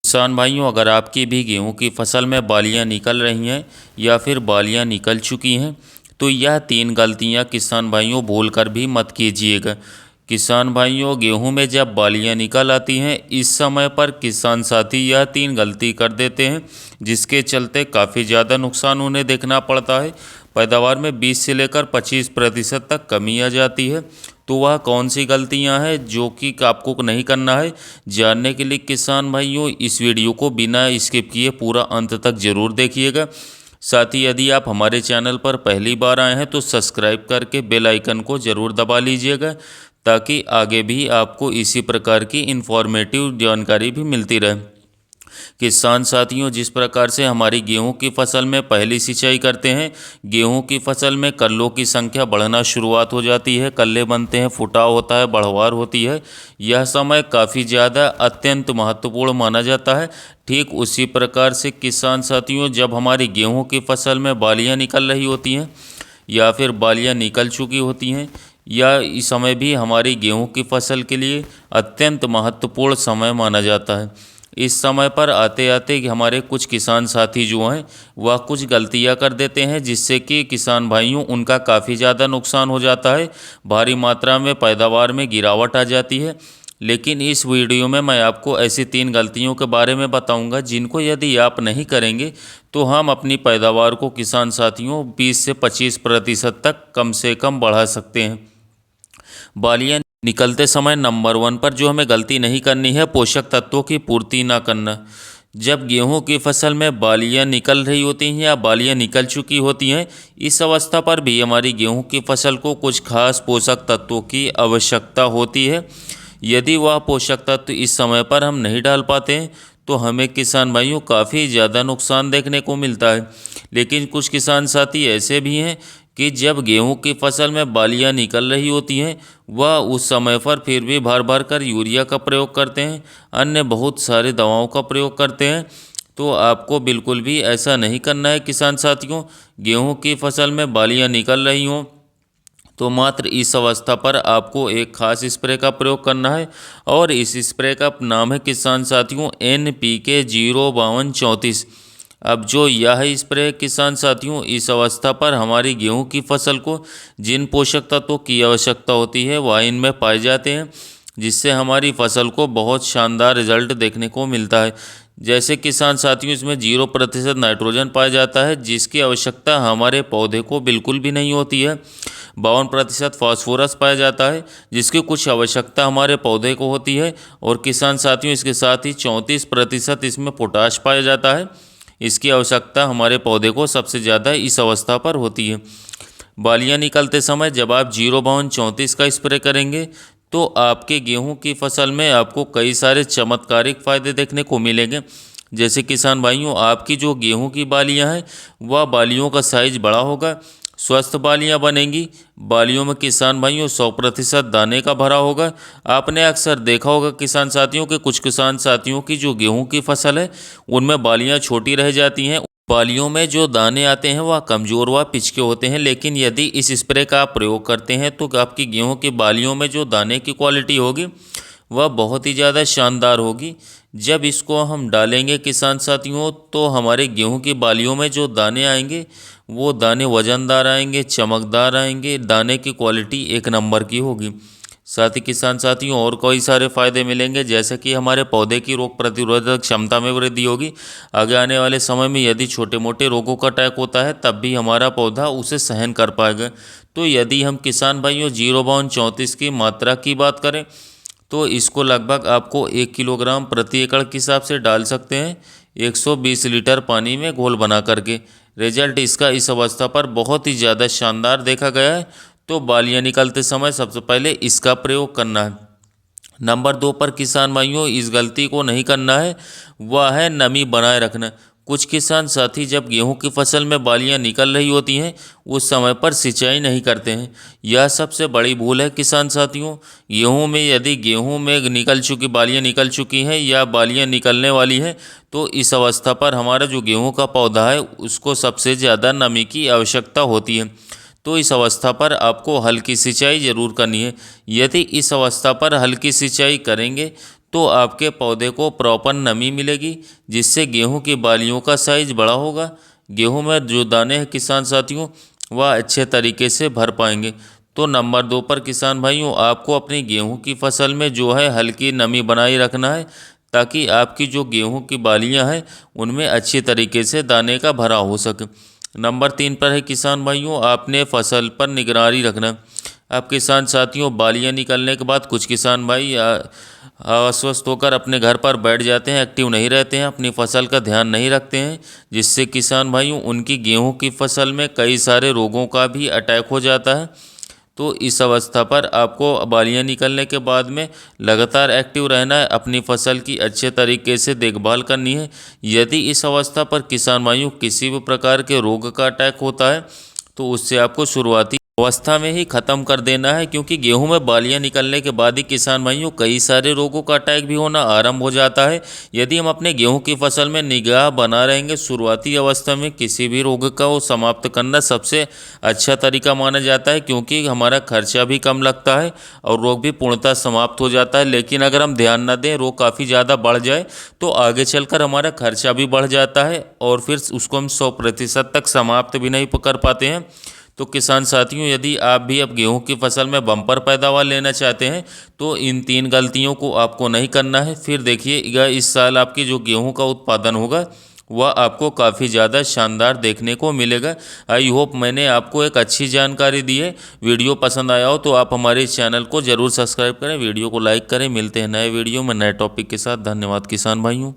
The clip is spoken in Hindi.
किसान भाइयों, अगर आपकी भी गेहूं की फसल में बालियां निकल रही हैं या फिर बालियां निकल चुकी हैं तो यह तीन गलतियां किसान भाइयों भूल कर भी मत कीजिएगा। किसान भाइयों, गेहूं में जब बालियां निकल आती हैं इस समय पर किसान साथी यह तीन गलती कर देते हैं जिसके चलते काफ़ी ज़्यादा नुकसान उन्हें देखना पड़ता है। पैदावार में 20 से लेकर 25% तक कमी आ जाती है। तो वह कौन सी गलतियां हैं जो कि आपको नहीं करना है, जानने के लिए किसान भाइयों इस वीडियो को बिना स्किप किए पूरा अंत तक ज़रूर देखिएगा। साथ ही यदि आप हमारे चैनल पर पहली बार आए हैं तो सब्सक्राइब करके बेल आइकन को ज़रूर दबा लीजिएगा ताकि आगे भी आपको इसी प्रकार की इन्फॉर्मेटिव जानकारी भी मिलती रहे। किसान साथियों, जिस प्रकार से हमारी गेहूं की फसल में पहली सिंचाई करते हैं, गेहूं की फसल में कल्लों की संख्या बढ़ना शुरुआत हो जाती है, कल्ले बनते हैं, फुटाव होता है, बढ़वार होती है। यह समय काफ़ी ज़्यादा अत्यंत महत्वपूर्ण माना जाता है। ठीक उसी प्रकार से किसान साथियों, जब हमारी गेहूँ की फसल में बालियाँ निकल रही होती हैं या फिर बालियाँ निकल चुकी होती हैं, या इस समय भी हमारी गेहूं की फसल के लिए अत्यंत महत्वपूर्ण समय माना जाता है। इस समय पर आते आते हमारे कुछ किसान साथी जो हैं वह कुछ गलतियां कर देते हैं जिससे कि किसान भाइयों उनका काफ़ी ज़्यादा नुकसान हो जाता है, भारी मात्रा में पैदावार में गिरावट आ जाती है। लेकिन इस वीडियो में मैं आपको ऐसी तीन गलतियों के बारे में बताऊंगा जिनको यदि आप नहीं करेंगे तो हम अपनी पैदावार को किसान साथियों 20 से 25% तक कम से कम बढ़ा सकते हैं। बालियाँ निकलते समय नंबर 1 पर जो हमें गलती नहीं करनी है, पोषक तत्वों की पूर्ति ना करना। जब गेहूं की फसल में बालियाँ निकल रही होती हैं या बालियाँ निकल चुकी होती हैं, इस अवस्था पर भी हमारी गेहूं की फसल को कुछ खास पोषक तत्वों की आवश्यकता होती है। यदि वह पोषक तत्व इस समय पर हम नहीं डाल पाते हैं तो हमें किसान भाइयों काफ़ी ज़्यादा नुकसान देखने को मिलता है। लेकिन कुछ किसान साथी ऐसे भी हैं कि जब गेहूं की फसल में बालियां निकल रही होती हैं वह उस समय पर फिर भी भर भर कर यूरिया का प्रयोग करते हैं, अन्य बहुत सारे दवाओं का प्रयोग करते हैं। तो आपको बिल्कुल भी ऐसा नहीं करना है किसान साथियों। गेहूं की फसल में बालियां निकल रही हों तो मात्र इस अवस्था पर आपको एक खास स्प्रे का प्रयोग करना है और इस स्प्रे का नाम है किसान साथियों NPK 05234। अब जो यह स्प्रे किसान साथियों इस अवस्था पर हमारी गेहूं की फसल को जिन पोषक तत्वों की आवश्यकता होती है वह इनमें पाए जाते हैं, जिससे हमारी फसल को बहुत शानदार रिजल्ट देखने को मिलता है। जैसे किसान साथियों इसमें 0% नाइट्रोजन पाया जाता है जिसकी आवश्यकता हमारे पौधे को बिल्कुल भी नहीं होती है। 52% फास्फोरस पाया जाता है जिसकी कुछ आवश्यकता हमारे पौधे को होती है। और किसान साथियों इसके साथ ही 34% इसमें पोटाश पाया जाता है, इसकी आवश्यकता हमारे पौधे को सबसे ज़्यादा इस अवस्था पर होती है। बालियाँ निकलते समय जब आप 05234 का स्प्रे करेंगे तो आपके गेहूं की फसल में आपको कई सारे चमत्कारिक फ़ायदे देखने को मिलेंगे। जैसे किसान भाइयों, आपकी जो गेहूं की बालियां हैं वह बालियों का साइज बड़ा होगा, स्वस्थ बालियां बनेंगी। बालियों में किसान भाइयों 100% दाने का भरा होगा। आपने अक्सर देखा होगा किसान साथियों के कुछ किसान साथियों की जो गेहूं की फसल है उनमें बालियां छोटी रह जाती हैं, बालियों में जो दाने आते हैं वह कमज़ोर व पिचके होते हैं। लेकिन यदि इस स्प्रे का आप प्रयोग करते हैं तो आपकी गेहूं की बालियों में जो दाने की क्वालिटी होगी वह बहुत ही ज़्यादा शानदार होगी। जब इसको हम डालेंगे किसान साथियों तो हमारे गेहूं की बालियों में जो दाने आएंगे वो दाने वज़नदार आएंगे, चमकदार आएंगे, दाने की क्वालिटी एक नंबर की होगी। साथ ही किसान साथियों और कई सारे फ़ायदे मिलेंगे, जैसे कि हमारे पौधे की रोग प्रतिरोधक क्षमता में वृद्धि होगी। आगे आने वाले समय में यदि छोटे मोटे रोगों का अटैक होता है तब भी हमारा पौधा उसे सहन कर पाएगा। तो यदि हम किसान भाइयों 05234 की मात्रा की बात करें तो इसको लगभग आपको 1 किलोग्राम प्रति एकड़ के हिसाब से डाल सकते हैं 120 लीटर पानी में घोल बना करके। रिजल्ट इसका इस अवस्था पर बहुत ही ज़्यादा शानदार देखा गया है। तो बालियाँ निकलते समय सबसे पहले इसका प्रयोग करना है। नंबर 2 पर किसान भाइयों इस गलती को नहीं करना है, वह है नमी बनाए रखना। कुछ किसान साथी जब गेहूं की फसल में बालियां निकल रही होती हैं उस समय पर सिंचाई नहीं करते हैं। यह सबसे बड़ी भूल है किसान साथियों। गेहूं में यदि गेहूं में बालियां निकल चुकी हैं या बालियां निकलने वाली हैं तो इस अवस्था पर हमारा जो गेहूं का पौधा है उसको सबसे ज़्यादा नमी की आवश्यकता होती है। तो इस अवस्था पर आपको हल्की सिंचाई ज़रूर करनी है। यदि इस अवस्था पर हल्की सिंचाई करेंगे तो आपके पौधे को प्रॉपर नमी मिलेगी, जिससे गेहूं की बालियों का साइज बड़ा होगा। गेहूं में जो दाने हैं किसान साथियों, वह अच्छे तरीके से भर पाएंगे। तो नंबर 2 पर किसान भाइयों, आपको अपनी गेहूं की फसल में जो है हल्की नमी बनाए रखना है, ताकि आपकी जो गेहूं की बालियां हैं उनमें अच्छी तरीके से दाने का भरा हो सके। नंबर 3 पर है किसान भाइयों, आपने फसल पर निगरानी रखना। अब किसान साथियों, बालियां निकलने के बाद कुछ किसान भाई अस्वस्थ होकर अपने घर पर बैठ जाते हैं, एक्टिव नहीं रहते हैं, अपनी फसल का ध्यान नहीं रखते हैं, जिससे किसान भाइयों उनकी गेहूं की फसल में कई सारे रोगों का भी अटैक हो जाता है। तो इस अवस्था पर आपको बालियां निकलने के बाद में लगातार एक्टिव रहना है, अपनी फसल की अच्छे तरीके से देखभाल करनी है। यदि इस अवस्था पर किसान भाइयों किसी भी प्रकार के रोग का अटैक होता है, तो उससे आपको शुरुआती अवस्था में ही ख़त्म कर देना है, क्योंकि गेहूं में बालियां निकलने के बाद ही किसान भाइयों कई सारे रोगों का अटैक भी होना आरंभ हो जाता है। यदि हम अपने गेहूं की फसल में निगाह बना रहेंगे, शुरुआती अवस्था में किसी भी रोग का वो समाप्त करना सबसे अच्छा तरीका माना जाता है, क्योंकि हमारा खर्चा भी कम लगता है और रोग भी पूर्णतः समाप्त हो जाता है। लेकिन अगर हम ध्यान न दें, रोग काफ़ी ज़्यादा बढ़ जाए, तो आगे चलकर हमारा खर्चा भी बढ़ जाता है और फिर उसको हम 100% तक समाप्त भी नहीं कर पाते हैं। तो किसान साथियों, यदि आप भी अब गेहूं की फसल में बम्पर पैदावार लेना चाहते हैं, तो इन 3 गलतियों को आपको नहीं करना है। फिर देखिएगा, इस साल आपकी जो गेहूं का उत्पादन होगा वह आपको काफ़ी ज़्यादा शानदार देखने को मिलेगा। आई होप मैंने आपको एक अच्छी जानकारी दी है। वीडियो पसंद आया हो तो आप हमारे इस चैनल को ज़रूर सब्सक्राइब करें, वीडियो को लाइक करें। मिलते हैं नए वीडियो में नए टॉपिक के साथ। धन्यवाद किसान भाइयों।